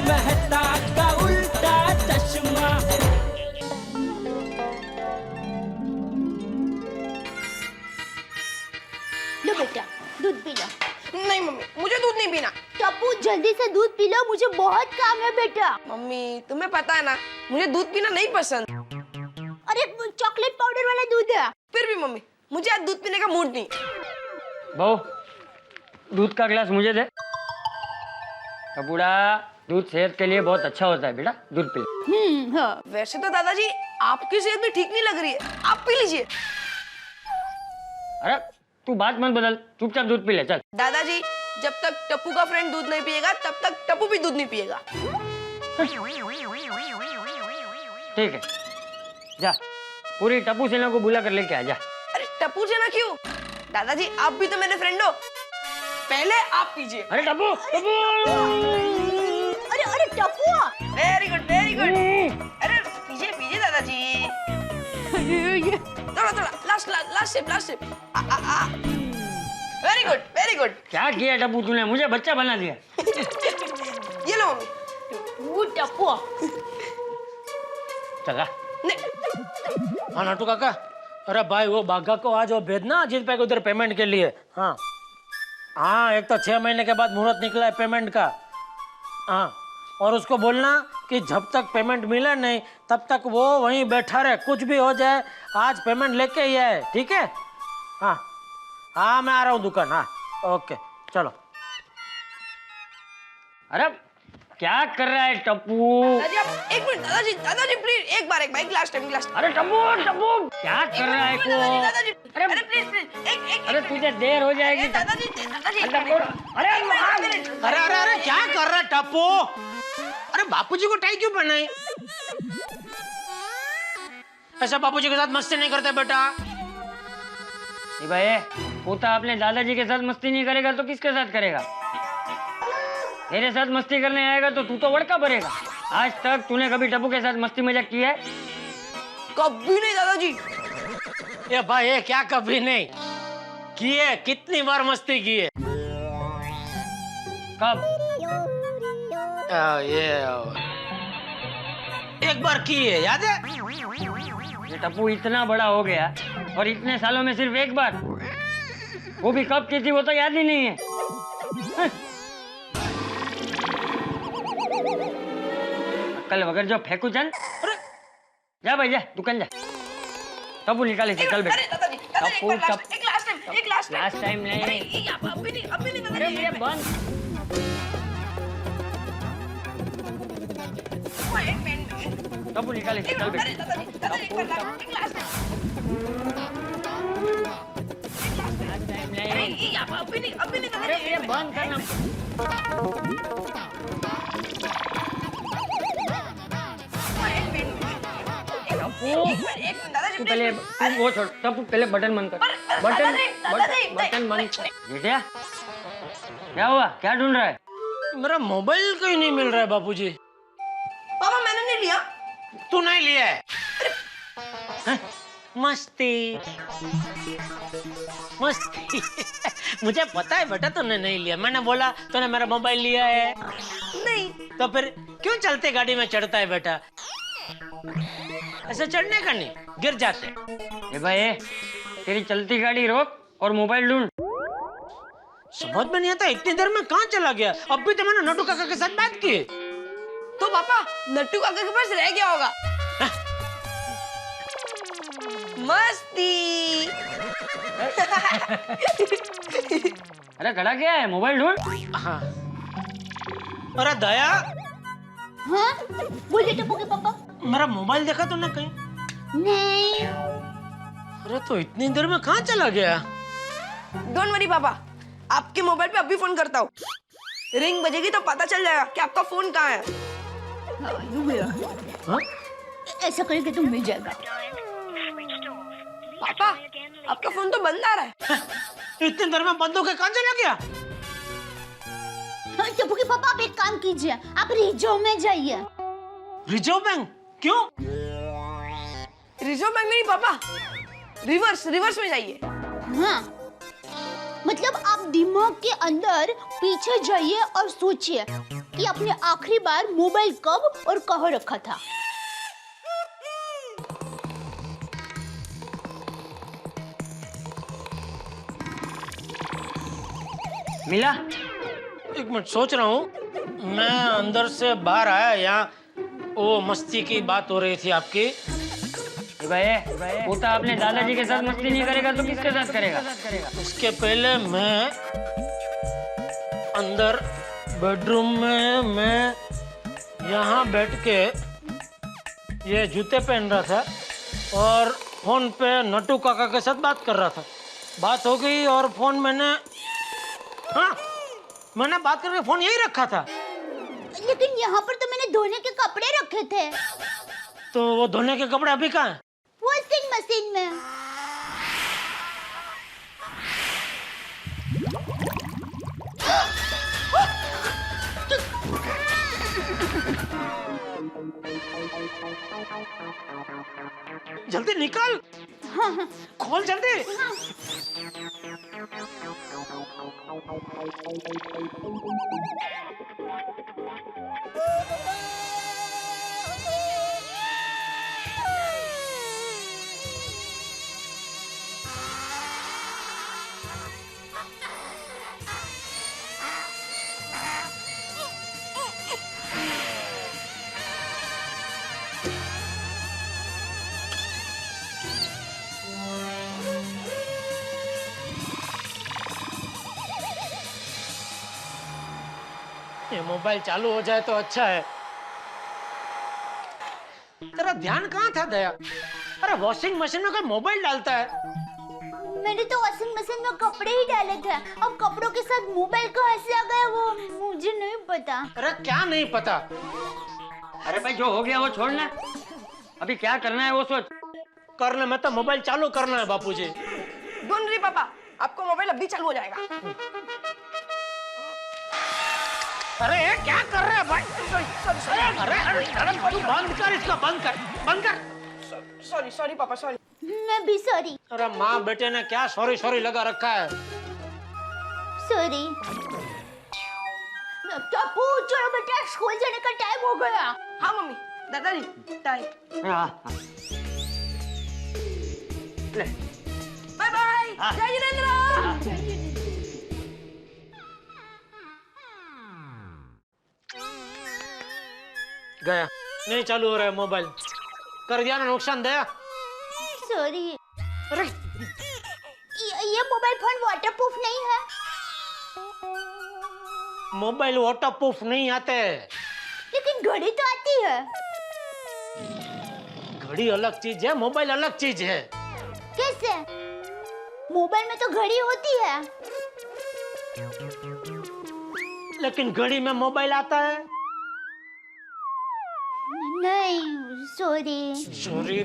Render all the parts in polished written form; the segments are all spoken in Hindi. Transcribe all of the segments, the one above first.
मेहता का उल्टा चश्मा। लो बेटा दूध पी लो। नहीं मम्मी, मुझे दूध नहीं पीना। टप्पू जल्दी से दूध पी लो, मुझे बहुत काम है बेटा। मम्मी तुम्हें पता है ना, मुझे दूध पीना नहीं पसंद। अरे चॉकलेट पाउडर वाला दूध है। फिर भी मम्मी, मुझे आज दूध पीने का मूड नहीं। बहू, दूध का गिलास मुझे दे। कपूड़ा, दूध सेहत के लिए बहुत अच्छा होता है बेटा, दूध पी ले। हाँ। वैसे तो दादाजी आपकी सेहत भी ठीक नहीं लग रही है, आप पी लीजिए। अरे तू बात मत बदल, चुपचाप दूध पी ले चल। दादाजी जब तक टप्पू का फ्रेंड दूध नहीं पिएगा तब तक टप्पू भी दूध नहीं पिएगा। ठीक है, जा पूरी टप्पू सेना को बुला कर लेके आ जा। अरे टप्पू सेना क्यों? दादाजी आप भी तो मेरे फ्रेंड हो, पहले आप पीजिए। अरे टप्पू, टप्पू। अरे अरे Tappu. Very good very good. अरे पीजिए पीजिए दादाजी। थोड़ा थोड़ा last sip. Very good very good. क्या किया टप्पू तूने, मुझे बच्चा बना दिया। ये लो मम्मी। टप्पू चला। हाँ नाटू काका, अरे भाई वो बाघा को आज वो भेजना अजीत भाई को उधर पेमेंट के लिए। हाँ हाँ, एक तो 6 महीने के बाद मुहूर्त निकला है पेमेंट का। हाँ, और उसको बोलना कि जब तक पेमेंट मिले नहीं तब तक वो वहीं बैठा रहे, कुछ भी हो जाए आज पेमेंट लेके ही आए, ठीक है? हाँ हाँ, मैं आ रहा हूँ दुकान। हाँ ओके चलो। अरे क्या कर रहा है टप्पू? दादाजी आप एक मिनट। दादाजी प्लीज एक बार लास्ट टाइम। अरे टप्पू टप्पू क्या कर रहा है को? दादाजी अरे प्लीज एक अरे तुझे देर हो जाएगी दादाजी। टप्पू। अरे अरे अरे अरे क्या कर रहा है टप्पू? अरे बापूजी को टाई क्यों पहनाई? ऐसा बापूजी के साथ मस्ती नहीं करते बेटा। भाई पोता अपने दादाजी के साथ मस्ती नहीं करेगा तो किसके साथ करेगा? मेरे साथ मस्ती करने आएगा तो तू तो वड़का भरेगा। आज तक तूने कभी टप्पू के साथ मस्ती मजाक किया है? कभी नहीं दादाजी। ये भाई ये क्या कभी नहीं किए? कितनी बार मस्ती की है? कब? ये एक बार की है, याद है? ये टप्पू इतना बड़ा हो गया और इतने सालों में सिर्फ एक बार, वो भी कब की थी वो तो याद ही नहीं है। कल वगैरह जो फेंकू चल। जा भाई जा दुकान जा। टप्पू निकाले से चल बेटा। टप्पू एक लास्ट टाइम नहीं। अभी नहीं अरे ये बंद। टप्पू निकाले से चल बेटा। टप्पू अभी नहीं अरे ये बंद करना। तू पहले तू वो छोड़, तब पहले बटन बंद कर। बटन बंद कर। बेटा क्या हुआ, क्या ढूंढ रहा है? मेरा मोबाइल कहीं नहीं मिल रहा है बापूजी। पापा मैंने नहीं लिया। तू नहीं लिया है? हाँ? मस्ती मस्ती। मुझे पता है बेटा तूने नहीं लिया। मैंने बोला तूने मेरा मोबाइल लिया है। नहीं तो फिर क्यों चलते गाड़ी में चढ़ता है बेटा? ऐसे चढ़ने का नहीं, गिर जाते। ए भाई तेरी चलती गाड़ी रोक और मोबाइल ढूंढ। समझ में नहीं आता इतनी देर में कहाँ चला गया? अब भी तो मैंने नटू काका के साथ बात की। तो पापा नट्टू काका के पास रह गया होगा। मस्ती। अरे खड़ा क्या है, मोबाइल ढूंढ। हाँ। अरे दया। हाँ बोलिए टप्पू के पापा। मेरा मोबाइल देखा तूने कहीं? नहीं। अरे तो इतनी देर में कहाँ चला गया? डोंट वरी पापा, आपके मोबाइल पे अभी फोन करता हूँ। रिंग बजेगी तो पता चल जाएगा कि आपका फोन कहाँ है। हाँ? ऐसा करेंगे तो मिल जाएगा। पापा आपका फोन तो बंद आ रहा है। इतनी देर में बंद होकर कहाँ चला गया? टप्पू के पापा आप एक काम कीजिए, आप रिजर्व में जाइए। Reserve bank? क्यों? रिजर्व बैंक नहीं पापा, रिवर्स में जाइए। हाँ मतलब आप दिमाग के अंदर पीछे जाइए और सोचिए कि आपने आखिरी बार मोबाइल कब और कहाँ रखा था? मिला? एक मिनट सोच रहा हूँ। मैं अंदर से बाहर आया, यहाँ वो मस्ती की बात हो रही थी आपकी। वो तो आपने दादाजी के साथ मस्ती नहीं करेगा तो किसके साथ करेगा? उसके पहले मैं अंदर बेडरूम में मैं यहाँ बैठ के ये जूते पहन रहा था और फोन पे नट्टू काका के साथ बात कर रहा था। बात हो गई और फोन मैंने बात करके फोन यही रखा था। लेकिन यहाँ पर तो मैंने धोने के कपड़े रखे थे। तो वो धोने के कपड़े अभी कहाँ हैं? वॉशिंग मशीन में। जल्दी निकाल। खोल जल्दी। ये मोबाइल चालू हो जाए तो अच्छा है। तेरा ध्यान कहाँ था दया? अरे वॉशिंग मशीन में कोई मोबाइल डालता है? मैंने तो वॉशिंग मशीन में कपड़े ही डाले थे। अब कपड़ों के साथ मोबाइल कहाँ से आ गया वो मुझे नहीं पता। अरे क्या नहीं पता? अरे भाई जो हो गया वो छोड़ना, अभी क्या करना है वो सोच। करने में तो मोबाइल चालू करना है बापूजी। डोंट वरी पापा, आपको मोबाइल अभी चालू हो जाएगा। अरे क्या कर रहे हैं भाई? सॉरी अरे तू बंद कर इसका, बंद कर। सॉरी पापा, सॉरी। मैं भी सॉरी। अरे माँ बेटे ने क्या सॉरी सॉरी लगा रखा है। सॉरी। टप्पू चलो बेटा, स्कूल जाने का टाइम हो गया। हाँ मम्मी, दादाजी टाइम। Bye bye. जय जिनेंद्र। गया नहीं चालू हो रहा है मोबाइल। कर दिया ना नुकसान दया। सॉरी। अरे ये मोबाइल फोन वाटरप्रूफ नहीं है। मोबाइल वाटरप्रूफ नहीं आते। लेकिन घड़ी तो आती है। घड़ी अलग चीज है, मोबाइल अलग चीज है। कैसे? मोबाइल में तो घड़ी होती है। लेकिन घड़ी में मोबाइल आता है। नहीं सॉरी। सॉरी।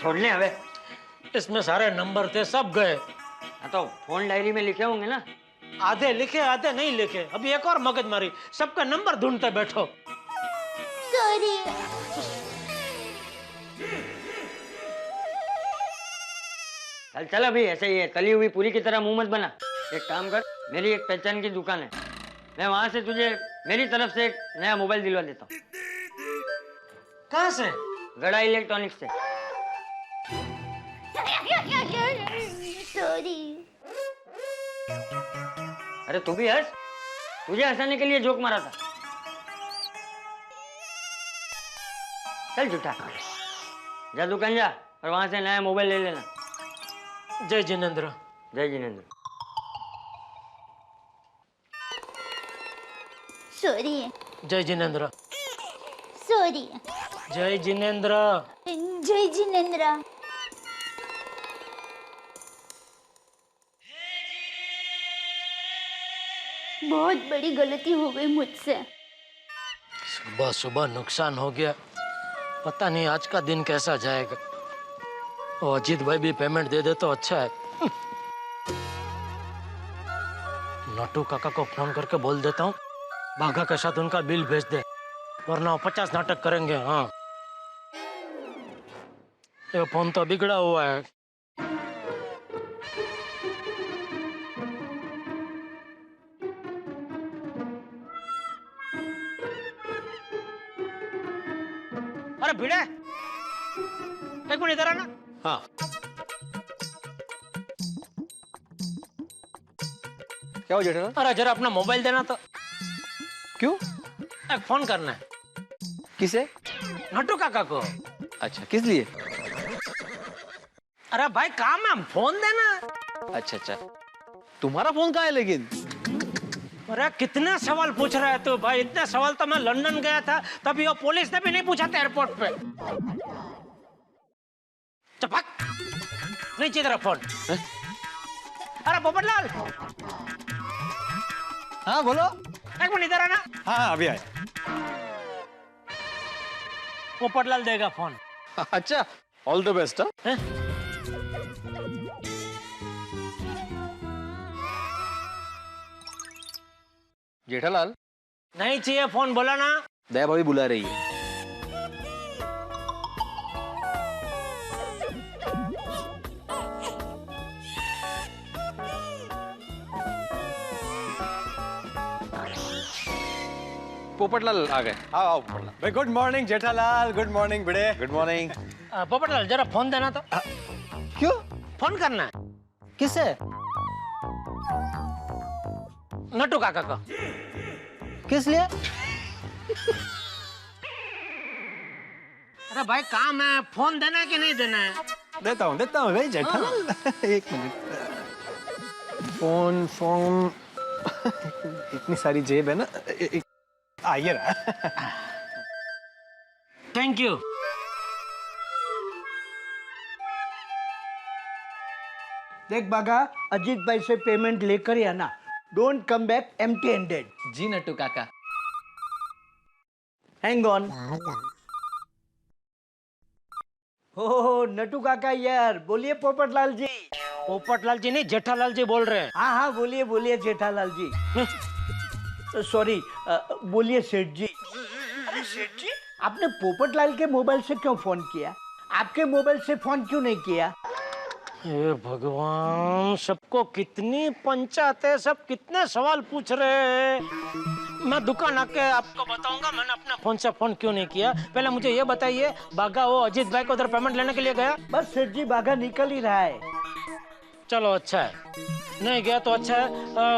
छोड़ ले हवे। इसमें सारे नंबर थे, सब गए। तो फोन डायरी में लिखे होंगे ना। आधे लिखे आधे नहीं लिखे। अभी एक और मगजमारी, सबका नंबर ढूंढते बैठो। सॉरी। चल चल अभी ऐसे ही है, तली हुई पूरी की तरह मुंह मत बना। एक काम कर, मेरी एक पहचान की दुकान है, मैं वहां से तुझे मेरी तरफ से एक नया मोबाइल दिलवा देता हूँ। कहाँ से? गड़ा इलेक्ट्रॉनिक्स से। सॉरी। अरे तू भी हंस, तुझे हंसाने के लिए जोक मारा था। चल झूठा, जा दुकान जा और वहां से नया मोबाइल ले लेना। जय जिनेंद्र। जय जिनेंद्र। सॉरी। जय जिनेंद्र। सॉरी। जय जिनेंद्र। जय जिनेंद्र। बहुत बड़ी गलती हो गई मुझसे। सुबह सुबह नुकसान हो गया। पता नहीं आज का दिन कैसा जाएगा। वो अजीत भाई भी पेमेंट दे दे तो अच्छा है। नट्टू काका को फोन करके बोल देता हूँ बाघा के साथ उनका बिल भेज दे, वरना वो 50 नाटक करेंगे। हाँ, ये फोन तो बिगड़ा हुआ है। अरे भिड़े, एक मिनट इधर आना। हाँ क्या हो जेठालाल? अरे जरा अपना मोबाइल देना तो। क्यों? एक फोन करना है किसे? नट्टू काका को। अच्छा किस लिए? अरे भाई काम है, फोन देना। अच्छा अच्छा, तुम्हारा फोन कहाँ है लेकिन? अरे कितने सवाल पूछ रहे तू भाई, इतने सवाल तो मैं लंदन गया था तभी वो पुलिस ने भी नहीं पूछा था एयरपोर्ट पे। चपक नीचे तेरा फोन। अरे पोपटलाल, हाँ बोलो। एक मिनट इधर आना। हाँ अभी आए। पोपटलाल देगा फोन। अच्छा, ऑल द बेस्ट। हैं? जेठालाल, नहीं चाहिए फोन, बोला ना। दया भाभी बुला रही है। पोपटलाल आ गए। आओ आओ पोपटलाल। भाई good morning Jethalal, good morning बड़े। Good morning. पोपटलाल जरा फोन देना तो। क्यों? फोन करना है किसे? नट्टू काका को। किस लिए? अरे भाई काम है, फोन देना है कि नहीं देना है? देता हूँ भाई जेठालाल। एक मिनट। फोन फोन इतनी सारी जेब है ना। आइए रहा। Thank you. देख बागा, अजीत भाई से पेमेंट लेकर ही आना। Don't come back empty handed. जी नट्टू काका। Hang on. हो नटू काका यार, बोलिए पोपटलाल जी। पोपटलाल जी नहीं, जेठालाल जी बोल रहे हैं। हाँ हाँ बोलिए बोलिए जेठालाल जी। सॉरी, बोलिए सेठ जी। अरे सेठ जी, आपने पोपटलाल के मोबाइल से क्यों फोन किया? आपके मोबाइल से फोन क्यों नहीं किया? हे भगवान, सबको कितनी पंचायत है, सब कितने सवाल पूछ रहे हैं। मैं दुकान आके आपको बताऊंगा मैंने अपने फोन से फोन क्यों नहीं किया। पहले मुझे ये बताइए, बागा वो अजीत भाई को उधर पेमेंट लेने के लिए गया? बस सेठ जी, बागा निकल ही रहा है। चलो अच्छा है, नहीं गया तो अच्छा है।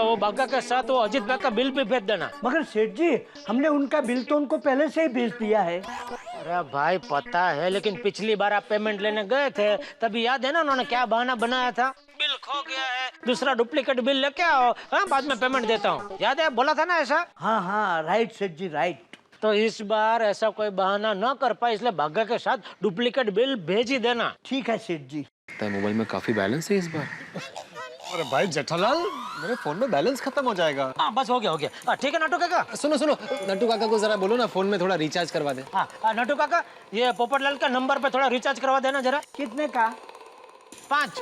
वो बागा के साथ वो अजीत भाई का बिल भी भेज देना। मगर सेठ जी, हमने उनका बिल तो उनको पहले से ही भेज दिया है। अरे भाई पता है, लेकिन पिछली बार आप पेमेंट लेने गए थे तभी याद है ना उन्होंने क्या बहाना बनाया था? बिल खो गया है, दूसरा डुप्लीकेट बिल लेके आओ, हाँ बाद में पेमेंट देता हूँ। याद है, बोला था ना ऐसा? हाँ हाँ राइट सेठ जी, राइट। तो इस बार ऐसा कोई बहाना न कर पाए, इसलिए बागा के साथ डुप्लीकेट बिल भेज ही देना। ठीक है सेठ जी। मोबाइल में काफी बैलेंस है इस बार। अरे भाई जेठालाल, मेरे फोन में बैलेंस खत्म हो जाएगा। हाँ बस हो गया। ठीक है नट्टू काका। सुनो सुनो, नट्टू काका को जरा बोलो ना फोन में थोड़ा रिचार्ज करवा दे। हाँ नट्टू काका, ये पोपटलाल का नंबर पे थोड़ा रिचार्ज करवा देना जरा। कितने का? 5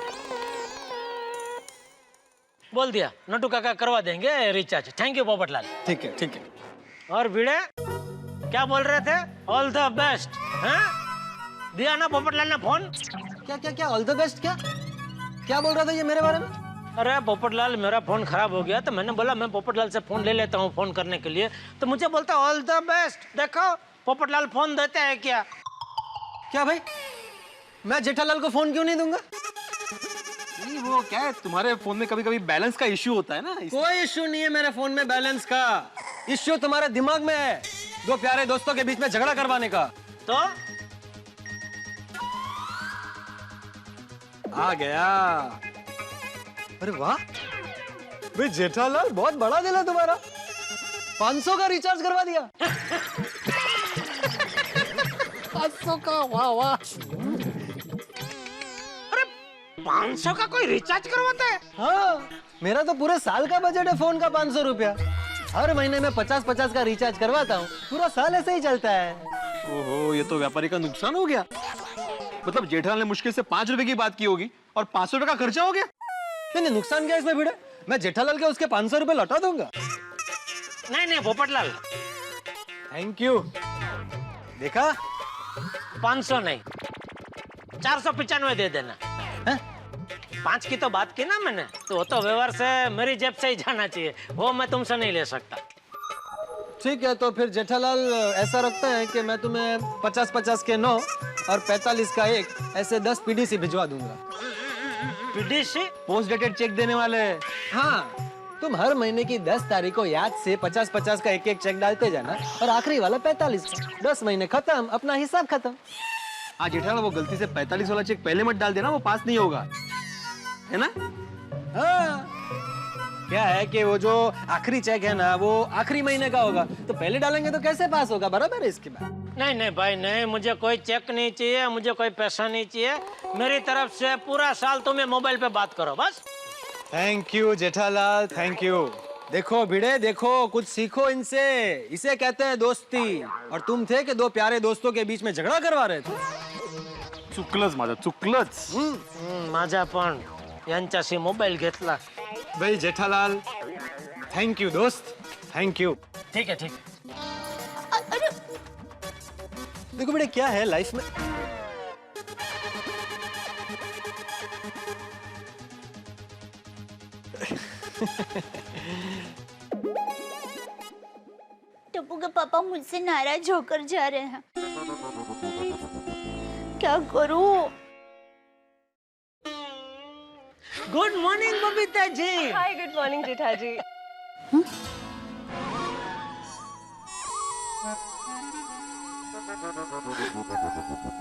बोल दिया, नट्टू काका करवा देंगे रिचार्ज। Thank you Popatlal. ठीक है ठीक है। और भिड़े क्या बोल रहे थे? All the best. दिया ना पोपटलाल ने फोन? क्या क्या क्या ऑल द बेस्ट? क्या क्या बोल रहा था ये मेरे बारे में? अरे पोपटलाल, मेरा फोन खराब हो गया तो मैंने बोला मैं पोपटलाल से फोन ले लेता हूँ फोन करने के लिए, तो मुझे बोलता ऑल द बेस्ट। देखो पोपटलाल फोन देते हैं क्या? क्या भाई, मैं जेठालाल को फोन क्यों नहीं दूंगा? नहीं वो क्या है, तुम्हारे फोन में कभी कभी बैलेंस का इश्यू होता है ना। कोई इश्यू नहीं है मेरे फोन में बैलेंस का। इश्यू तुम्हारे दिमाग में है, दो प्यारे दोस्तों के बीच में झगड़ा करवाने का। तो आ गया। अरे वाह भाई जेठालाल, बहुत बड़ा दिल है तुम्हारा। 500 का रिचार्ज करवा दिया। 500 का, वाह वाह। अरे 500 का कोई रिचार्ज करवाता है? हाँ, मेरा तो पूरे साल का बजट है फोन का 500 रुपया। हर महीने में 50-50 का रिचार्ज करवाता हूँ, पूरा साल ऐसे ही चलता है। ओहो, ये तो व्यापारी का नुकसान हो गया। मतलब जेठालाल ने मुश्किल से 5 रुपए की बात की होगी और 500 रुपए का खर्चा हो गया। नहीं, नुकसान क्या इसमें भिड़े? मैं जेठालाल के उसके 500 रुपए लौटा दूंगा। नहीं पोपटलाल, थैंक यू। देखा, 500 नहीं 495 दे देना। 5 की तो बात की ना मैंने, तो वो तो व्यवहार से मेरी जेब से ही जाना चाहिए, वो मैं तुमसे नहीं ले सकता। ठीक है, तो फिर जेठालाल ऐसा रखते हैं कि मैं तुम्हें 50-50 के 9 और 45 का 1 ऐसे 10 पीडीसी भिजवा दूंगा। पीडीसी? पोस्ट डेटेड चेक देने वाले। हाँ, तुम हर महीने की 10 तारीख को याद से 50-50 का एक चेक डालते जाना और आखिरी वाला 45 का। 10 महीने खत्म, अपना हिसाब खत्म। हाँ जेठालाल, वो गलती से 45 वाला चेक पहले मत डाल देना, वो पास नहीं होगा, है ना? हाँ, क्या है कि वो जो आखिरी चेक है ना, वो आखिरी महीने का होगा, तो पहले डालेंगे तो कैसे पास होगा? बराबर है इसके बाद। नहीं नहीं भाई नहीं, मुझे कोई चेक नहीं चाहिए, मुझे कोई पैसा नहीं चाहिए। मेरी तरफ से पूरा साल तुम्हें मोबाइल पे बात करो बस। Thank you Jethalal, thank you. देखो भिड़े, देखो कुछ सीखो इनसे, इसे कहते हैं दोस्ती। और तुम थे कि दो प्यारे दोस्तों के बीच में झगड़ा करवा रहे थे। चुकलंच माझं, चुकलंच। माझा पण यांच्याशी मोबाईल घेतला। भाई जेठालाल, थैंक यू दोस्त, थैंक यू। ठीक है ठीक है। अरे देखो बेटे, क्या है लाइफ में, टप्पू के पापा मुझसे नाराज होकर जा रहे हैं। क्या करूं? Good morning Babita ji. हाय, गुड मॉर्निंग जेठा जी।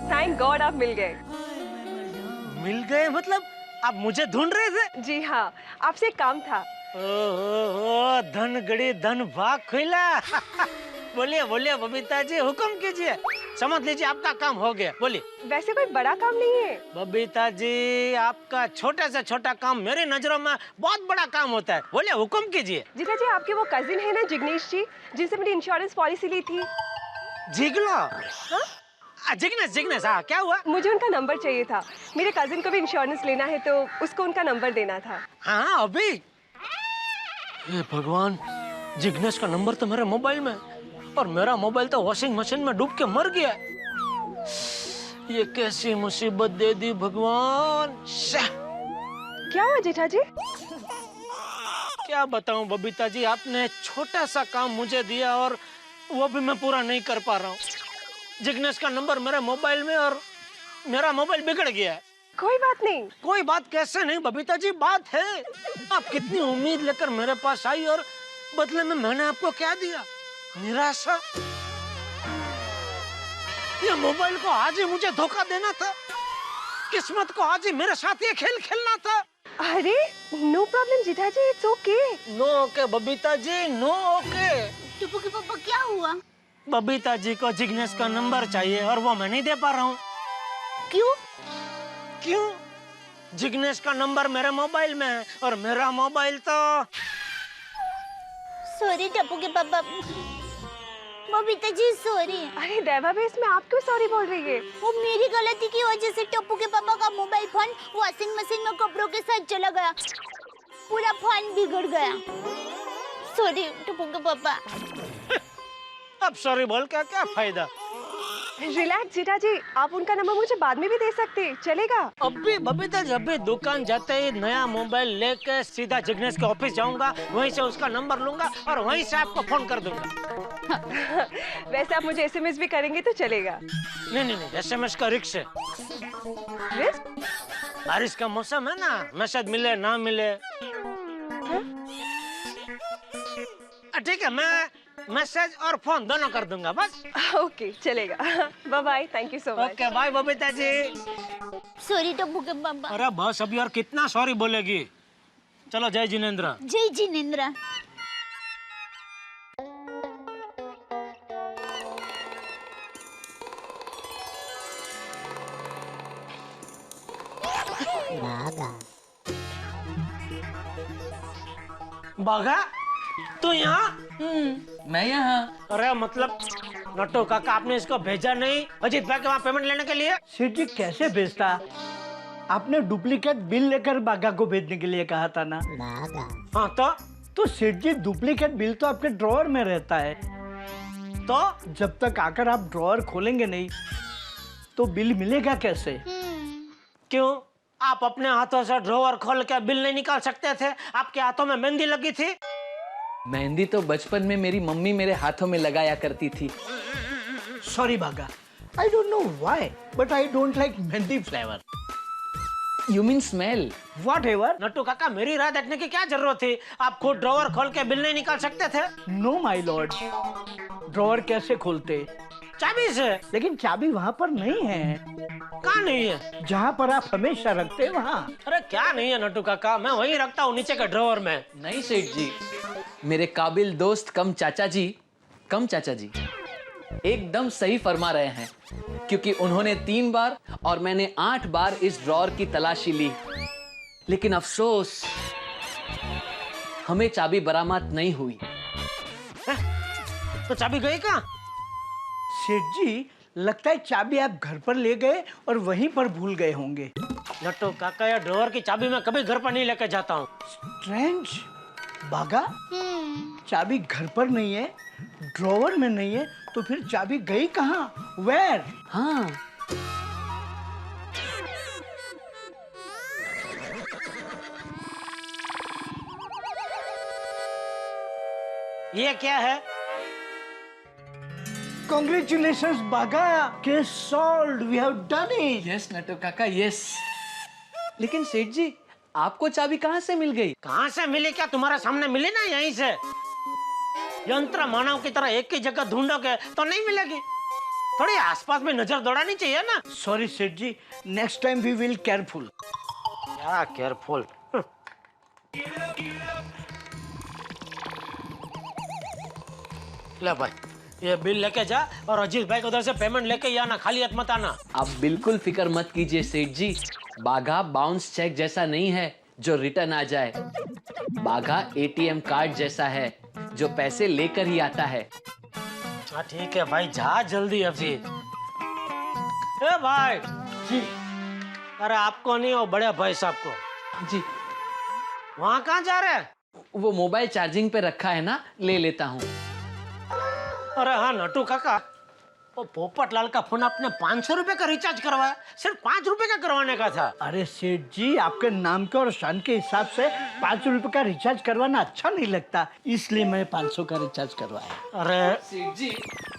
थैंक गॉड आप मिल गए। मिल गए मतलब आप मुझे ढूंढ रहे थे? जी हाँ, आपसे एक काम था। ओहो, धन गड़ी धन भाग खुला। बोलिए बोलिए बबीता जी, हुक्म कीजिए। समझ लीजिए आपका काम हो गया, बोलिए। वैसे कोई बड़ा काम नहीं है। बबीता जी, आपका छोटे से छोटा काम मेरी नजरों में बहुत बड़ा काम होता है। बोलिए, हुक्म कीजिए। जेठा जी, आपके वो कजिन है ना जिग्नेश जी, जिनसे मेरी इंश्योरेंस पॉलिसी ली थी। जिगलो? हाँ? जिग्नेश जिग्नेश, हाँ क्या हुआ? मुझे उनका नंबर चाहिए था। मेरे कजिन को भी इंश्योरेंस लेना है, तो उसको उनका नंबर देना था। हाँ अभी? हे भगवान, जिग्नेश का नंबर तो मेरे मोबाइल में, और मेरा मोबाइल तो वॉशिंग मशीन में डूब के मर गया। ये कैसी मुसीबत दे दी भगवान। क्या हुआ जेठा जी? क्या बताऊं बबीता जी, आपने छोटा सा काम मुझे दिया और वो भी मैं पूरा नहीं कर पा रहा हूँ। जिग्नेश का नंबर मेरे मोबाइल में और मेरा मोबाइल बिगड़ गया है। कोई बात नहीं। कोई बात कैसे नहीं बबीता जी, बात है। आप कितनी उम्मीद लेकर मेरे पास आई और बदले में मैंने आपको क्या दिया? निराशा। ये मोबाइल को आज ही मुझे धोखा देना था, किस्मत को आज ही मेरे साथ ये खेल खेलना था। अरे no problem Jetha ji, it's okay. No okay Babita ji, no okay. Tappu के पापा क्या हुआ? बबीता जी को जिग्नेश का नंबर चाहिए और वो मैं नहीं दे पा रहा हूँ। क्यों? क्यों? जिग्नेश का नंबर मेरे मोबाइल में है और मेरा मोबाइल तो। सॉरी टप्पू के पापा, बबीता जी सॉरी। अरे देवा भी, इसमें आप क्यों सॉरी बोल रही है? वो मेरी गलती की वजह से टप्पू के पापा का मोबाइल फोन वॉशिंग मशीन में कपड़ों के साथ चला गया, पूरा फोन बिगड़ गया। सॉरी टप्पू के पापा। अब सॉरी बोल क्या क्या फायदा? रिलैक्स जेठा जी, आप उनका नंबर मुझे बाद में भी दे सकते, चलेगा? अभी बबीता जी, अभी दुकान जाते ही नया मोबाइल लेके सीधा जिग्नेश के ऑफिस जाऊंगा, वहीं से उसका नंबर लूंगा और वहीं से आपको फोन कर दूंगा। वैसे आप मुझे एसएमएस भी करेंगे तो चलेगा। नहीं नहीं नहीं, एसएमएस का रिस्क है। रिस्क? बारिश का मौसम है ना, मैसेज मिले ना मिले। ठीक है, मैं मैसेज और फोन दोनों कर दूंगा बस। ओके चलेगा। Bye bye, thank you so much. Okay bye Babita ji. Sorry Tappu के पापा। अरे बस अभी और कितना सॉरी बोलेगी? चलो, जय जिनेंद्र। जय जिनेंद्र। बागा, तू यहाँ? मैं यहाँ। अरे मतलब नट्टू काका, आपने इसको भेजा नहीं अजीत भाई के वहाँ पेमेंट लेने के लिए? सेठ जी कैसे भेजता? आपने डुप्लीकेट बिल लेकर बागा को भेजने के लिए कहा था ना। हाँ तो सेठ जी, डुप्लीकेट बिल तो आपके ड्रॉअर में रहता है, तो जब तक आकर आप ड्रॉअर खोलेंगे नहीं तो बिल मिलेगा कैसे? क्यों? आप अपने हाथों से ड्रॉअर खोल के बिल नहीं निकाल सकते थे? आपके हाथों में मेहंदी लगी थी? मेहंदी तो बचपन में मेरी मम्मी मेरे हाथों में लगाया करती थी। सॉरी भागा, I don't know why but I don't like mehndi flavour. You mean smell? What ever. Nattu काका, मेरी राह देखने की क्या जरूरत थी? आप खुद ड्रॉवर खोल के बिल नहीं निकाल सकते थे? नो माय लॉर्ड, ड्रॉवर कैसे खोलते? चाबी से। लेकिन चाबी वहाँ पर नहीं है। कहाँ नहीं है? जहाँ पर आप हमेशा रखते हैं वहाँ। अरे क्या नहीं है नट्टू काका, मैं वहीं रखता हूँ नीचे के ड्रॉवर में। नहीं सेठ जी, मेरे काबिल दोस्त कम चाचा जी एकदम सही फरमा रहे हैं, क्योंकि उन्होंने 3 बार और मैंने 8 बार इस ड्रॉअर की तलाशी ली, लेकिन अफसोस हमें चाबी बरामद नहीं हुई। तो चाबी गई कहाँ? सेठ जी, लगता है चाबी आप घर पर ले गए और वहीं पर भूल गए होंगे। नट्टू काका, या ड्रॉवर की चाबी मैं कभी घर पर नहीं लेके जाता हूँ। स्ट्रेंज। बागा, चाबी घर पर नहीं है, ड्रॉवर में नहीं है, तो फिर चाबी गई कहाँ? वेयर? हाँ, ये क्या है? Congratulations, Bagha, case solved, we have done it. Yes Natu Kaka, yes. लेकिन सेठ जी, आपको चाबी कहाँ से मिल गई? कहाँ से मिली? क्या तुम्हारे सामने मिली ना? यहीं से। यंत्र मानव की तरह एक ही जगह ढूंढोगे तो नहीं मिलेगी। थोड़ी आसपास में नजर दौड़ानी चाहिए ना। सॉरी सेठ जी, next time we will careful. क्या केयरफुल? ले भाई, ये बिल लेके जा और अजीत भाई को उधर से पेमेंट लेके ही आना, खाली हाथ मत आना। आप बिल्कुल फिक्र मत कीजिए सेठ जी, बाघा बाउंस चेक जैसा नहीं है जो रिटर्न आ जाए। बाघा एटीएम कार्ड जैसा है जो पैसे लेकर ही आता है। हाँ ठीक है भाई, जा जल्दी अभी। ए भाई जी। अरे आपको नहीं, वो बड़े भाई साहब को। जी, वहाँ कहाँ जा रहे हैं? वो मोबाइल चार्जिंग पे रखा है ना, ले लेता हूँ। अरे हाँ नट्टू काका, वो पोपटलाल का फोन आपने 500 रुपए का रिचार्ज करवाया, सिर्फ 5 रुपए का करवाने का था। अरे सेठ जी, आपके नाम के और शान के हिसाब से 5 रुपए का रिचार्ज करवाना अच्छा नहीं लगता, इसलिए मैंने 500 का रिचार्ज करवाया। अरे सेठ जी,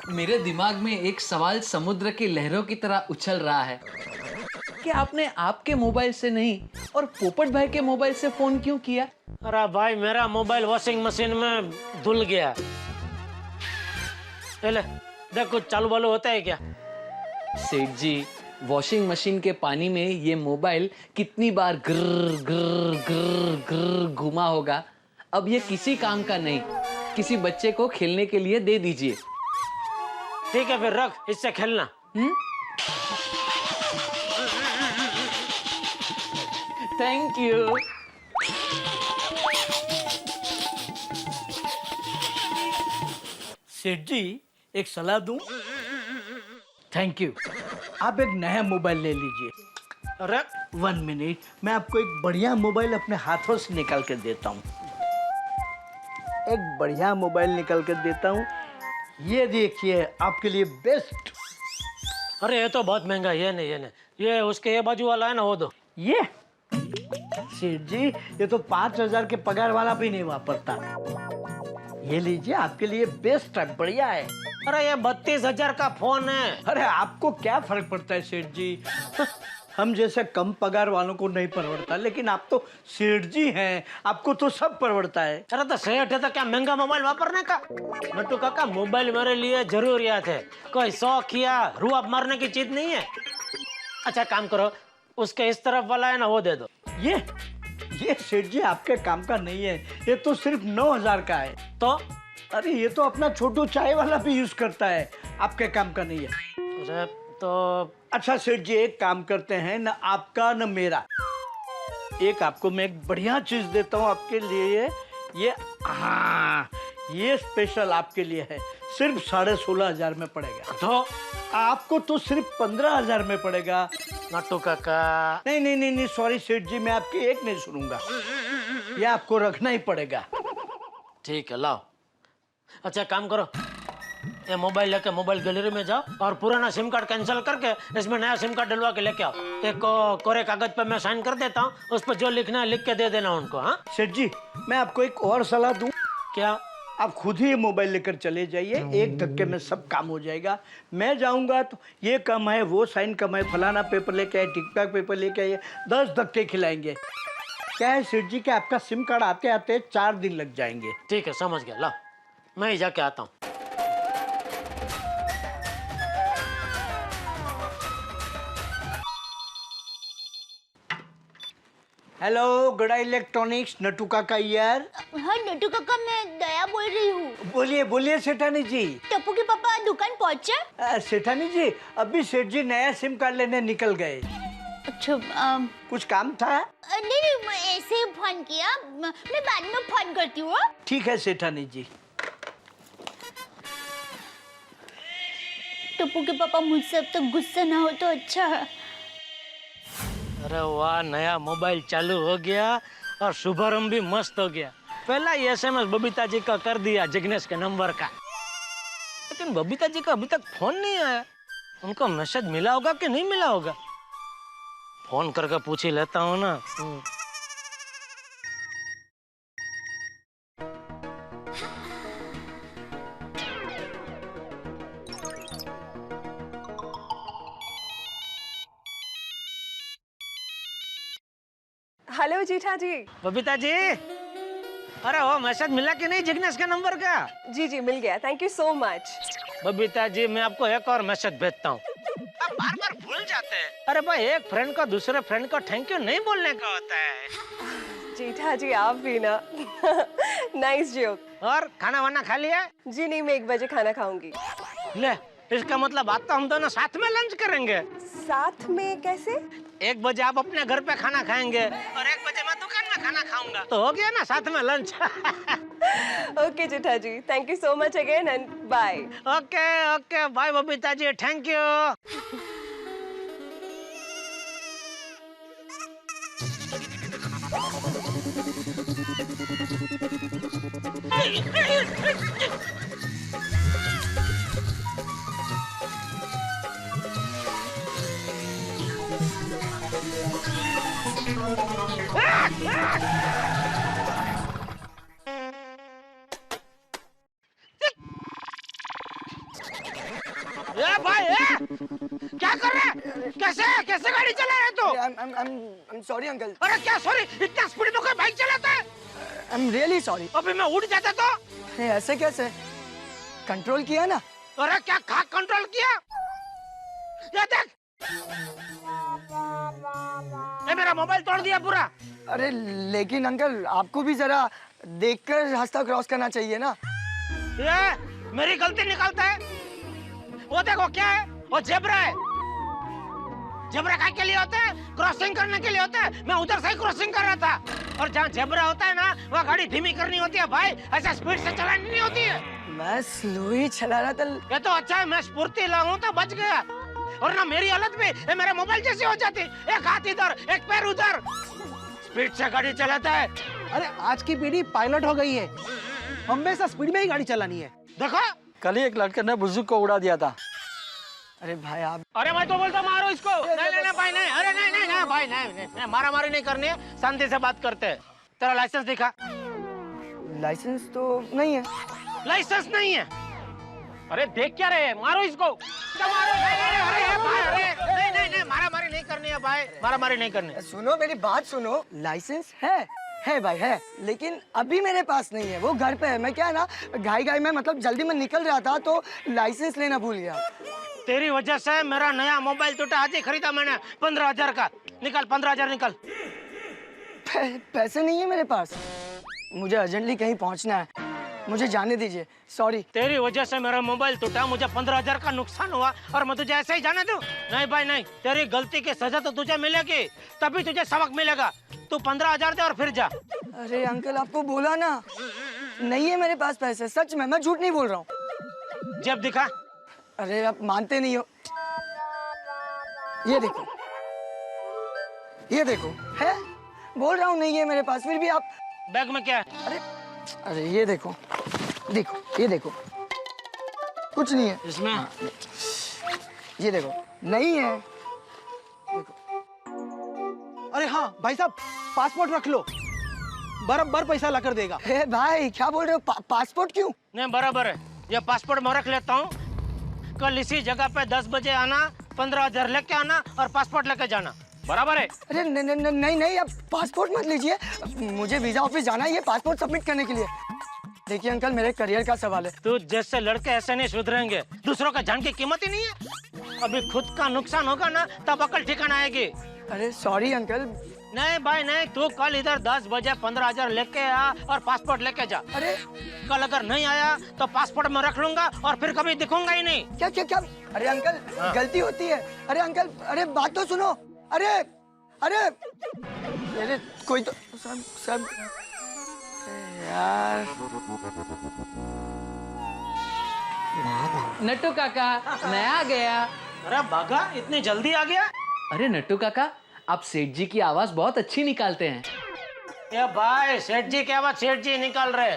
मेरे दिमाग में एक सवाल समुद्र की लहरों की तरह उछल रहा है कि आपने आपके मोबाइल से नहीं और पोपट भाई के मोबाइल से फोन क्यों किया? अरे भाई, मेरा मोबाइल वॉशिंग मशीन में धुल गया। ले देख, कुछ चालू वालू होता है क्या? सेठ जी, वॉशिंग मशीन के पानी में ये मोबाइल कितनी बार ग्र ग्र ग्र ग्र घुमा होगा। अब ये किसी काम का नहीं, किसी बच्चे को खेलने के लिए दे दीजिए। ठीक है फिर, रख, इससे खेलना। Thank you. सेठ जी, एक सलाह दूं? Thank you. आप एक नया मोबाइल ले लीजिए। अरे 1 मिनट, मैं आपको एक बढ़िया मोबाइल अपने हाथों से निकाल कर देता हूँ। एक बढ़िया मोबाइल निकाल कर देता हूँ, ये देखिए, आपके लिए बेस्ट। अरे ये तो बहुत महंगा है, ये नहीं, ये नहीं, ये उसके ये बाजू वाला है ना, वो दो। ये सेठ जी, ये तो 5000 के पगार वाला भी नहीं वापरता। ये लीजिए, आपके लिए बेस्ट है, बढ़िया है। अरे ये 32,000 का फोन है। अरे आपको क्या फर्क पड़ता है सेठ जी? हम जैसे कम पगार वालों को नहीं परवड़ता, लेकिन आप तो सेठ जी हैं, आपको तो सब परवड़ता है। अरे तो सेठ है तो क्या महंगा मोबाइल वापरने का? नट्टू काका, मोबाइल मेरे लिए जरूरियात है, कोई शौक या रुआब मारने की चीज नहीं है। अच्छा काम करो, उसके इस तरफ वाला है ना, वो दे दो। ये सेठ जी आपके काम का नहीं है, ये तो सिर्फ 9000 का है। तो अरे ये तो अपना छोटू चाय वाला भी यूज करता है, आपके काम का नहीं है। अरे तो अच्छा सेठ जी, एक काम करते हैं, न आपका न मेरा, एक आपको मैं एक बढ़िया चीज देता हूँ आपके लिए। ये हाँ, ये स्पेशल आपके लिए है, सिर्फ 16,500 में पड़ेगा। तो आपको तो सिर्फ 15,000 में पड़ेगा। नट्टू काका, नहीं, सॉरी सेठ जी, मैं आपकी एक नहीं सुनूंगा, ये आपको रखना ही पड़ेगा। ठीक है, लाओ। अच्छा काम करो, ये मोबाइल लेके मोबाइल गैलरी में जाओ और पुराना सिम कार्ड कैंसिल करके इसमें नया सिम कार्ड डलवा के लेके आओ। एक कोरे कागज पे मैं साइन कर देता हूँ, उस पर जो लिखना है लिख के दे देना उनको। हाँ सेठ जी, मैं आपको एक और सलाह दूं? क्या? आप खुद ही ये मोबाइल लेकर चले जाइए, एक धक्के में सब काम हो जाएगा। मैं जाऊंगा तो ये कम है, वो साइन कम है, फलाना पेपर लेके आए, टिकटॉक पेपर लेके आए, 10 धक्के खिलाएंगे। क्या है सेठ जी कि आपका सिम कार्ड आते आते 4 दिन लग जाएंगे। ठीक है, समझ गया। ला, मैं ही जाके आता हूँ। हेलो गड़ा इलेक्ट्रॉनिक्स, नटू काका यार। हाँ नटू काका, मैं दया बोल रही हूँ। बोलिए बोलिए सेठानी जी। टप्पू के पापा दुकान पहुँचे? सेठानी जी, अभी सेठ जी नया सिम कार्ड लेने निकल गए। अच्छा कुछ काम था? नहीं नहीं, मैं ऐसे ही फोन किया, मैं बाद में फोन करती हूँ। ठीक है सेठानी जी। टप्पू के पापा मुझसे अब तक गुस्सा ना हो तो अच्छा है। अरे वाह, नया मोबाइल चालू हो गया और शुभारंभ भी मस्त हो गया। पहला ही SMS बबीता जी का कर दिया, जिग्नेश के नंबर का। लेकिन बबीता जी का अभी तक फोन नहीं आया। उनको मैसेज मिला होगा कि नहीं मिला होगा? फोन करके पूछ ही लेता हूँ ना। हेलो जीठा जी। बबीता जी, अरे वो मैसेज मिला कि नहीं जिग्नेश के नंबर का? जी जी मिल गया, thank you so much. Babita ji, मैं आपको एक और मैसेज भेजता हूँ। आप बार बार भूल जाते हैं। अरे भाई, एक फ्रेंड को दूसरे फ्रेंड को थैंक यू नहीं बोलने का होता है। जीठा जी आप भी ना। Nice joke. और खाना वाना खा लिया? जी नहीं, मैं 1 बजे खाना खाऊंगी। ले, इसका मतलब आज तो हम दोनों साथ में लंच करेंगे। साथ में कैसे? 1 बजे आप अपने घर पे खाना खाएंगे और 1 बजे मैं दुकान में खाना खाऊंगा, तो हो गया ना साथ में lunch. Okay Jetha ji, thank you so much again and bye. Okay okay, bye Babita ji, thank you. ए भाई, क्या कर रहे हैं? कैसे कैसे गाड़ी चला रहे तू? I'm sorry uncle. अरे क्या सॉरी, इतना स्पीड में कोई बाइक चलाता है? I'm really sorry. अभी मैं उड़ जाता तो? अरे ऐसे कैसे? कंट्रोल किया ना? अरे क्या कंट्रोल किया? ये देख, ये मेरा मोबाइल तोड़ दिया पूरा। अरे लेकिन अंकल, आपको भी जरा देखकर रास्ता क्रॉस करना चाहिए ना। ये मेरी गलती निकालता है? वो देखो क्या है, वो जेब्रा है। जेब्रा काय के लिए होता है? क्रॉसिंग करने के लिए होता है। मैं उधर से ही क्रॉसिंग कर रहा था, और जहाँ जेब्रा होता है ना, वहाँ गाड़ी धीमी करनी होती है भाई, ऐसा स्पीड से चलानी नहीं होती है। मैं स्लो ही चला रहा था। ये तो अच्छा है मैं स्फूर्ति हूँ तो बच गया, और ना मेरी हालत भी ये मेरे मोबाइल जैसी हो जाती। एक हाथ इधर, एक पैर उधर, स्पीड से गाड़ी चलाता है। अरे आज की पीढ़ी पायलट हो गई है, हमेशा स्पीड में ही गाड़ी चलानी है। देखो, कल ही एक लड़के ने बुजुर्ग को उड़ा दिया था। अरे भाई आप, अरे मैं तो बोलता मारो इसको। नहीं नहीं भाई नहीं, अरे नहीं नहीं नहीं भाई नहीं, मारा मारी नहीं करनी है, शांति से बात करते हैं। तेरा लाइसेंस दिखा। लाइसेंस तो नहीं है। लाइसेंस नहीं है? अरे देख क्या रहे हैं, मारो इसको। मारो, नहीं मारा मारी नहीं करनी है भाई, मारा मारी नहीं करनी। सुनो मेरी बात सुनो, लाइसेंस है भाई है, लेकिन अभी मेरे पास नहीं है, वो घर पे है। मैं क्या है ना, घाई में मतलब जल्दी में निकल रहा था तो लाइसेंस लेना भूल गया। तेरी वजह से मेरा नया मोबाइल टूटा, आज ही खरीदा मैंने 15,000 का। निकल 15,000 निकल। पैसे नहीं है मेरे पास, मुझे अर्जेंटली कहीं पहुंचना है, मुझे जाने दीजिए। सॉरी। तेरी वजह से मेरा मोबाइल टूटा, मुझे 15,000 का नुकसान हुआ, और मैं तुझे ऐसे ही जाने दूं? नहीं भाई नहीं, तेरी गलती की सजा तो तुझे मिलेगी, तभी तुझे सबक मिलेगा। तू 15,000 दे और फिर जा। अरे अंकल, आपको बोला ना, नहीं है मेरे पास पैसे, सच में, मैं झूठ नहीं बोल रहा हूँ। जेब दिखा। अरे आप मानते नहीं हो, ये देखो, ये देखो, है, बोल रहा हूँ नहीं है मेरे पास, फिर भी आप। बैग में क्या है? अरे ये देखो, देखो, ये देखो, कुछ नहीं है इसमें। ये देखो, नहीं है। अरे हाँ भाई साहब, पासपोर्ट रख लो, बराबर पैसा ला कर देगा। हे भाई क्या बोल रहे हो? पासपोर्ट क्यों? नहीं बराबर है, ये पासपोर्ट मैं रख लेता हूँ। कल इसी जगह पे 10 बजे आना, 15,000 लेके आना और पासपोर्ट लेके जाना, बराबर है? अरे नहीं नहीं, आप पासपोर्ट मत लीजिए, मुझे वीजा ऑफिस जाना है ये पासपोर्ट सबमिट करने के लिए। देखिए अंकल, मेरे करियर का सवाल है। तू जैसे लड़के ऐसे नहीं सुधरेंगे, दूसरों का जान की कीमत ही नहीं है। अभी खुद का नुकसान होगा ना तब अकल ठिकाना आएगी। अरे सॉरी अंकल। नहीं भाई नहीं, तू कल इधर 10 बजे 15,000 लेके आ और पासपोर्ट लेके जा। अरे कल अगर नहीं आया तो पासपोर्ट मैं रख लूंगा और फिर कभी दिखूंगा ही नहीं। क्या क्या क्या? अरे अंकल गलती होती है। अरे अंकल, अरे बात तो सुनो। अरे अरे अरे कोई तो सब यार। नट्टू काका, मैं आ गया। अरे बागा, इतनी जल्दी आ गया? अरे नट्टू काका, आप सेठ जी की आवाज बहुत अच्छी निकालते हैं। ये भाई सेठ जी क्या बात, सेठ जी निकाल रहे।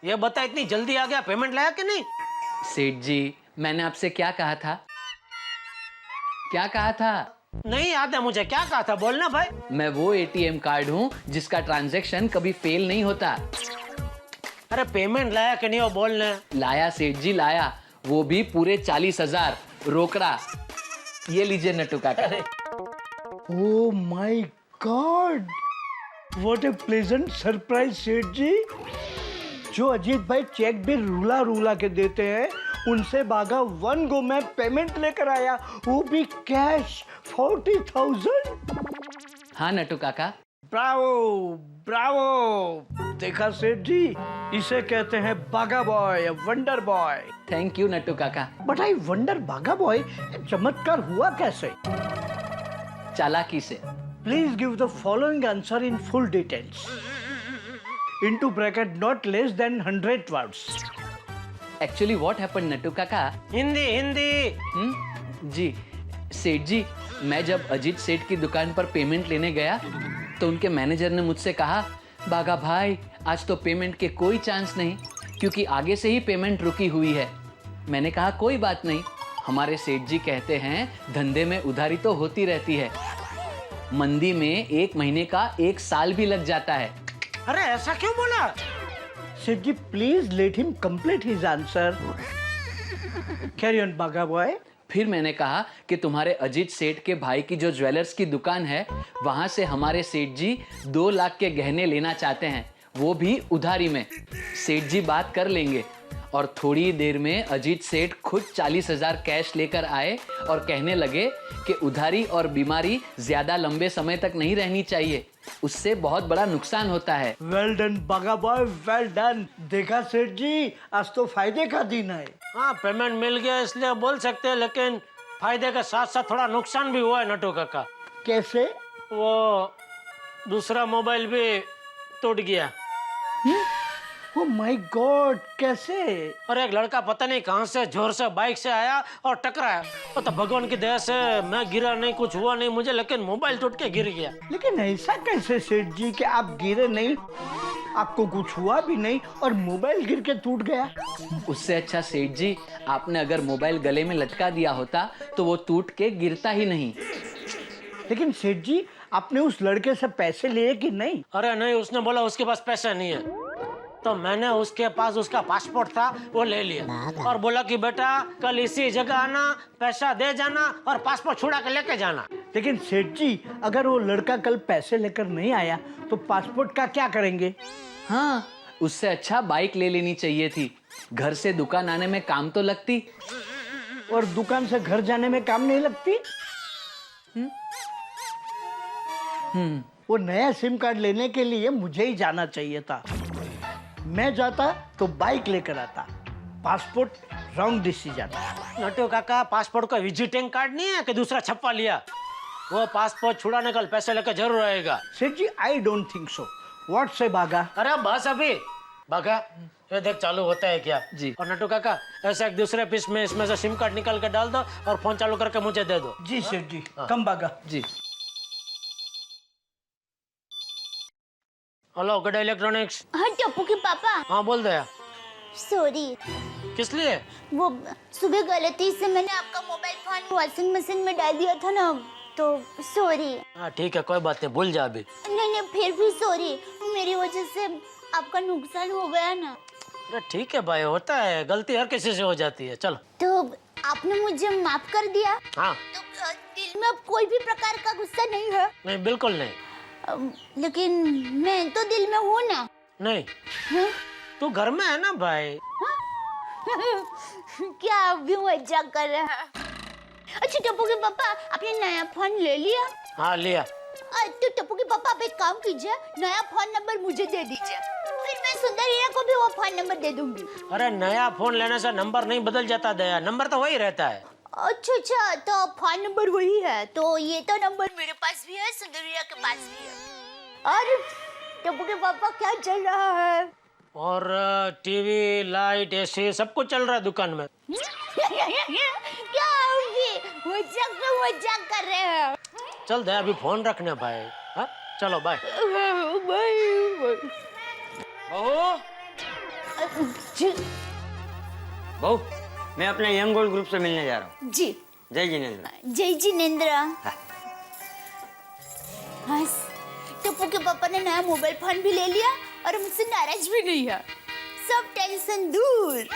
ये बता, इतनी जल्दी आ गया, पेमेंट लाया कि नहीं? सेठ जी, मैंने आपसे क्या कहा था? क्या कहा था? नहीं याद है मुझे, क्या कहा था, बोलना भाई। मैं वो एटीएम कार्ड हूँ जिसका ट्रांजैक्शन कभी फेल नहीं होता। अरे पेमेंट लाया कि नहीं वो बोलने। लाया सेठ जी, लाया, वो भी पूरे 40,000 रोकड़ा। ये लीजिए नट्टू काका। Oh my God! What a pleasant surprise, सेठ जी। जो अजीत भाई चेक भी रुला रुला के देते हैं, उनसे बागा 1 गो में पेमेंट लेकर आया, वो भी कैश 40,000। हाँ नट्टू काका। Bravo Bravo. देखा सेठ जी, इसे कहते हैं बागा boy, wonder boy. Thank you Nattu काका। बट आई वंडर बागा बॉय, चमत्कार हुआ कैसे? चालाकी से। Please give the following answer in full details. Into bracket not less than 100 words. Actually what happened Nattu काका? हिंदी हिंदी। जी सेठ जी, मैं जब अजीत सेठ की दुकान पर पेमेंट लेने गया तो उनके मैनेजर ने मुझसे कहा, बागा भाई आज तो पेमेंट के कोई चांस नहीं क्योंकि आगे से ही पेमेंट रुकी हुई है। मैंने कहा कोई बात नहीं, हमारे सेठ जी कहते हैं धंधे में उधारी तो होती रहती है, मंदी में 1 महीने का 1 साल भी लग जाता है। अरे ऐसा क्यों बोला? Seth ji, please let him complete his answer. Carry on, Baga boy. फिर मैंने कहा कि तुम्हारे अजीत सेठ के भाई की जो ज्वेलर्स की दुकान है, वहां से हमारे सेठ जी 2 लाख के गहने लेना चाहते हैं, वो भी उधारी में। सेठ जी बात कर लेंगे। और थोड़ी देर में अजीत सेठ खुद 40,000 कैश लेकर आए और कहने लगे कि उधारी और बीमारी ज्यादा लंबे समय तक नहीं रहनी चाहिए, उससे बहुत बड़ा नुकसान होता है। Well done, Baga boy, well done. देखा सेठ जी, आज तो फायदे का दिन है। हाँ पेमेंट मिल गया इसलिए बोल सकते हैं, लेकिन फायदे के साथ साथ थोड़ा नुकसान भी हुआ है नटू काका। कैसे? वो दूसरा मोबाइल भी टूट गया। Oh my God, कैसे? और एक लड़का पता नहीं कहां से जोर से बाइक से आया और टकराया। तो भगवान की दया से मैं गिरा नहीं, कुछ हुआ नहीं मुझे, लेकिन मोबाइल टूट के गिर गया। लेकिन ऐसा कैसे सेठ जी कि आप गिरे नहीं, आपको कुछ हुआ भी नहीं और मोबाइल गिर के टूट गया? उससे अच्छा सेठ जी, आपने अगर मोबाइल गले में लटका दिया होता तो वो टूट के गिरता ही नहीं। लेकिन सेठ जी, आपने उस लड़के से पैसे लिए कि नहीं? अरे नहीं, उसने बोला उसके पास पैसा नहीं है, तो मैंने उसके पास उसका पासपोर्ट था वो ले लिया और बोला कि बेटा कल इसी जगह आना, पैसा दे जाना और पासपोर्ट छुड़ा के लेके जाना। लेकिन सेठ जी, अगर वो लड़का कल पैसे लेकर नहीं आया तो पासपोर्ट का क्या करेंगे? हाँ, उससे अच्छा बाइक ले लेनी चाहिए थी, घर से दुकान आने में काम तो लगती। और दुकान से घर जाने में काम नहीं लगती? वो नया सिम कार्ड लेने के लिए मुझे ही जाना चाहिए था। मैं जाता तो बाइक लेकर आता, पासपोर्ट रॉन्ग डिसीजन। नटू काका, पासपोर्ट का विजिटिंग कार्ड नहीं है कि दूसरा छपवा लिया, वो पासपोर्ट छुड़ाने कल पैसे लेकर जरूर आएगा। सेठ जी, I don't think so. What से बागा? अरे बस अभी बागा, ये देख चालू होता है क्या जी। और नटू काका ऐसा एक दूसरे पीस में इसमें से सिम कार्ड निकाल के डाल दो और फोन चालू करके मुझे दे दो। जी सेठ जी, कम बागा। जी। Hello good electronics. हाँ टप्पू के पापा। हाँ बोल दे। सॉरी, किस लिए? वो सुबह गलती से मैंने आपका मोबाइल फोन वॉशिंग मशीन में डाल दिया था ना, तो सॉरी। हाँ ठीक है, कोई बात नहीं, भूल जा अभी। नहीं नहीं, फिर भी सॉरी, मेरी वजह से आपका नुकसान हो गया ना, अरे ठीक है भाई, होता है, गलती हर किसी से हो जाती है। चलो। तो आपने मुझे माफ कर दिया। हाँ। तो दिल में अब कोई भी प्रकार का गुस्सा नहीं है। नहीं, बिल्कुल नहीं। लेकिन मैं तो दिल में हूँ ना। नहीं, हाँ? तू घर में है ना भाई। क्या आप भी मजाक कर रहे हैं? अच्छा टप्पू के पापा, आपने नया फोन ले लिया? हाँ, लिया। तो टप्पू के पापा आप एक काम कीजिए, नया फोन नंबर मुझे दे दीजिए, फिर मैं सुंदरिया को भी वो फोन नंबर दे दूंगी। अरे नया फोन लेने से नंबर नहीं बदल जाता दया, नंबर तो वही रहता है। अच्छा, तो फोन नंबर वही है, तो ये तो नंबर मेरे पास भी है, सुंदरिया के पास भी है। और टप्पू के पापा क्या चल रहा है? और टीवी, लाइट, एसी सब कुछ चल रहा है दुकान में। क्या मजाक कर रहे हैं? चल दया, अभी फोन रखने भाई। हाँ, चलो बाय। बहू, बहू, मैं अपने यंग गोल्ड ग्रुप से मिलने जा रहा हूँ। जी। जय जिनेंद्र। जय जिनेंद्र। बस टप्पू के पापा ने नया मोबाइल फोन भी ले लिया और मुझसे नाराज भी नहीं है, सब टेंशन दूर।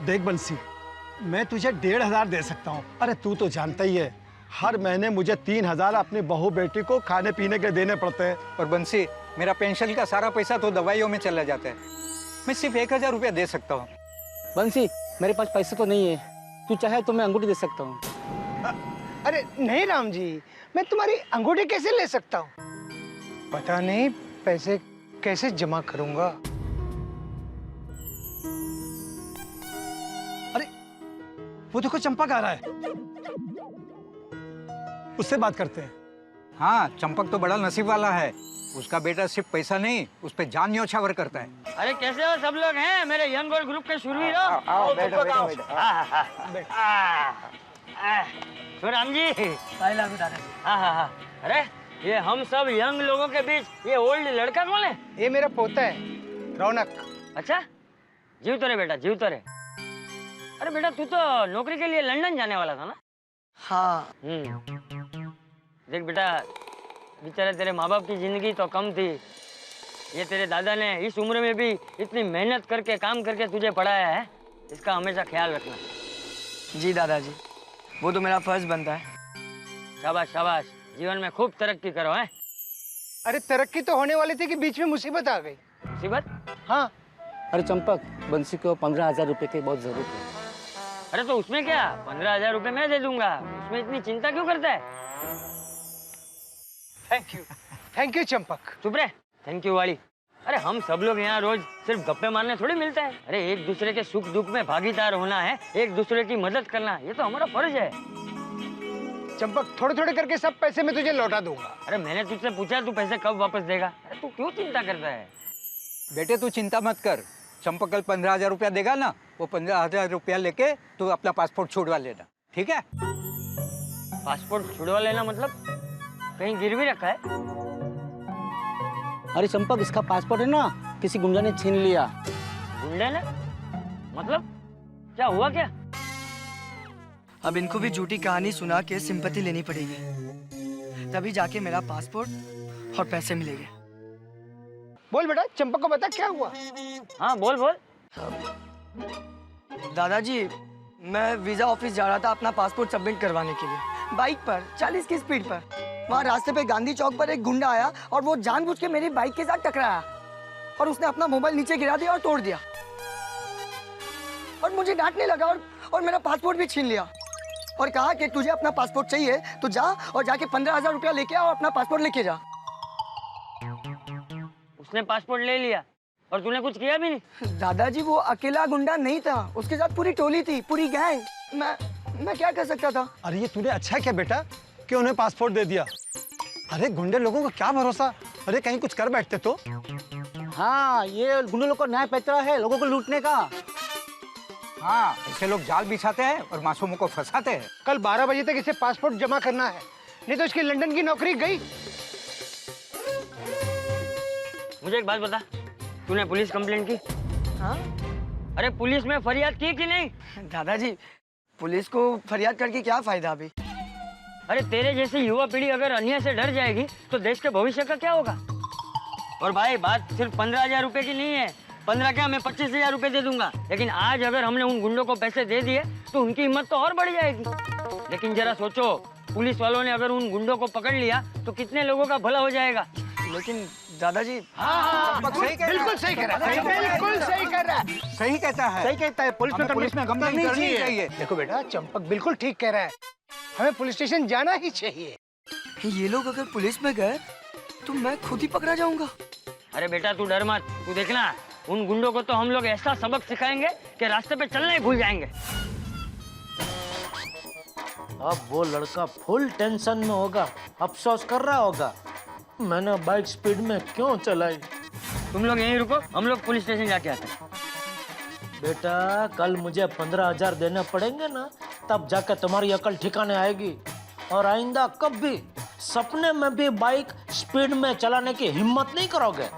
देख बंसी, मैं तुझे 1,500 दे सकता हूँ। अरे तू तो जानता ही है, हर महीने मुझे 3,000 अपनी बहू बेटी को खाने पीने के देने पड़ते हैं। और बंसी, मेरा पेंशन का सारा पैसा तो दवाइयों में चला जाता है, मैं सिर्फ 1,000 रुपया दे सकता हूँ। बंसी, मेरे पास पैसे तो नहीं है, तू चाहे तो मैं अंगूठी दे सकता हूँ। अरे नहीं राम जी, मैं तुम्हारी अंगूठी कैसे ले सकता हूँ? पता नहीं पैसे कैसे जमा करूंगा। अरे वो देखो चंपक आ रहा है, उससे बात करते हैं। हाँ, चंपक तो बड़ा नसीब वाला है, उसका बेटा सिर्फ पैसा नहीं, उस पे जान न्योछावर करता है। अरे कैसे हो सब लोग हैं मेरे यंग गोल्ड ग्रुप के शुरू आओ, बैठो, बैठो, बैठो। तो राम जी। हाँ, अरे ये हम सब यंग लोगों के बीच ये ओल्ड लड़का कौन है? ये मेरा पोता है, रौनक। अच्छा, जीव तो रे बेटा, जीव तो रे। अरे बेटा, तू तो नौकरी के लिए लंदन जाने वाला था ना? हाँ। देख बेटा, बेचारे तेरे माँ बाप की जिंदगी तो कम थी, ये तेरे दादा ने इस उम्र में भी इतनी मेहनत करके काम करके तुझे पढ़ाया है, इसका हमेशा ख्याल रखना। जी दादाजी, वो तो मेरा फर्ज बनता है। शाबाश शाबाश, जीवन में खूब तरक्की करो। हैं? अरे तरक्की तो होने वाली थी कि बीच में मुसीबत आ गई। मुसीबत? हाँ। अरे चंपक, बंसी को 15,000 रुपए की बहुत जरूरत है। अरे तो उसमें क्या, 15,000 रुपए मैं दे दूंगा, उसमें इतनी चिंता क्यों करता है? Thank you Champak. चुप रहे, थैंक यू वाली। अरे हम सब लोग यहाँ रोज सिर्फ गप्पे मारने थोड़ी मिलते हैं। अरे एक दूसरे के सुख दुख में भागीदार होना है, एक दूसरे की मदद करना, ये तो हमारा फर्ज है। चंपक, थोड़े थोड़े करके सब पैसे मैं तुझे लौटा दूंगा। अरे मैंने तुझसे पूछा तू पैसे कब वापस देगा? अरे तू क्यों चिंता करता है? बेटे तू चिंता मत कर, चंपक कल 15,000 रुपया देगा ना, वो 15,000 रुपया लेके तू अपना पासपोर्ट छुड़वा लेना, ठीक है? पासपोर्ट छुड़वा लेना मतलब कहीं गिरवी रखा है? अरे चंपक, इसका पासपोर्ट है ना, किसी गुंडा ने छीन लिया। गुंडे ने? मतलब क्या हुआ क्या? अब इनको भी झूठी कहानी सुना के सिंपैथी लेनी पड़ेगी, तभी जाके मेरा पासपोर्ट और पैसे मिलेंगे। बोल बेटा, चंपक को बता क्या हुआ। हाँ बोल बोल। दादाजी, मैं वीजा ऑफिस जा रहा था अपना पासपोर्ट सबमिट करवाने के लिए, बाइक पर 40 की स्पीड पर। वहाँ रास्ते पे गांधी चौक पर एक गुंडा आया और वो जानबूझ के मेरी बाइक के साथ टकराया और उसने अपना मोबाइल नीचे गिरा दिया और तोड़ दिया और मुझे डांटने लगा और मेरा पासपोर्ट भी छीन लिया और कहा कि तुझे अपना पासपोर्ट चाहिए तो जा और जाके 15,000 रुपया लेके आ और अपना पासपोर्ट लेके जा। उसने पासपोर्ट ले लिया और तूने कुछ किया भी नहीं? दादाजी, वो अकेला गुंडा नहीं था, उसके साथ पूरी टोली थी, पूरी गैंग। मैं क्या कर सकता था? अरे ये तूने अच्छा किया बेटा कि उन्हें पासपोर्ट दे दिया। अरे गुंडे लोगों का क्या भरोसा, अरे कहीं कुछ कर बैठते तो। हाँ, ये गुंडों लोग का न्याय पैतरा है लोगों को लूटने का। हाँ, ऐसे लोग जाल बिछाते हैं और मासूमों को फंसाते हैं। कल 12 बजे तक इसे पासपोर्ट जमा करना है, नहीं तो इसकी लंदन की नौकरी गई। मुझे एक बात बता, तूने पुलिस कंप्लेंट की? हाँ अरे पुलिस में फरियाद की कि नहीं? दादाजी, पुलिस को फरियाद करके क्या फायदा अभी? अरे तेरे जैसी युवा पीढ़ी अगर अन्याय से डर जाएगी तो देश के भविष्य का क्या होगा? और भाई बात सिर्फ 15,000 रुपए की नहीं है। 15 क्या, मैं 25,000 रुपए दे दूंगा। लेकिन आज अगर हमने उन गुंडों को पैसे दे दिए तो उनकी हिम्मत तो और बढ़ जाएगी। लेकिन जरा सोचो, पुलिस वालों ने अगर उन गुंडों को पकड़ लिया तो कितने लोगों का भला हो जाएगा। लेकिन दादाजी, बिल्कुल सही कह रहा है, बिल्कुल सही कह रहा है, सही कहता है। सही कहता है। पुलिस में कंप्लेंट करनी चाहिए। देखो बेटा, चंपक बिल्कुल ठीक कह रहा है, हमें पुलिस स्टेशन जाना ही चाहिए। ये लोग अगर पुलिस में गए तो मैं खुद ही पकड़ा जाऊंगा। अरे बेटा तू डर मत, तू देखना, उन गुंडों को तो हम लोग ऐसा सबक सिखाएंगे कि रास्ते पे चलना ही भूल जाएंगे। अब वो लड़का फुल टेंशन में होगा, अफसोस कर रहा होगा मैंने बाइक स्पीड में क्यों चलाई। तुम लोग यहीं रुको, हम लोग पुलिस स्टेशन जाके आते हैं। बेटा कल मुझे 15,000 देने पड़ेंगे ना, तब जाकर तुम्हारी अकल ठिकाने आएगी। और आइंदा कभी सपने में भी बाइक स्पीड में चलाने की हिम्मत नहीं करोगे।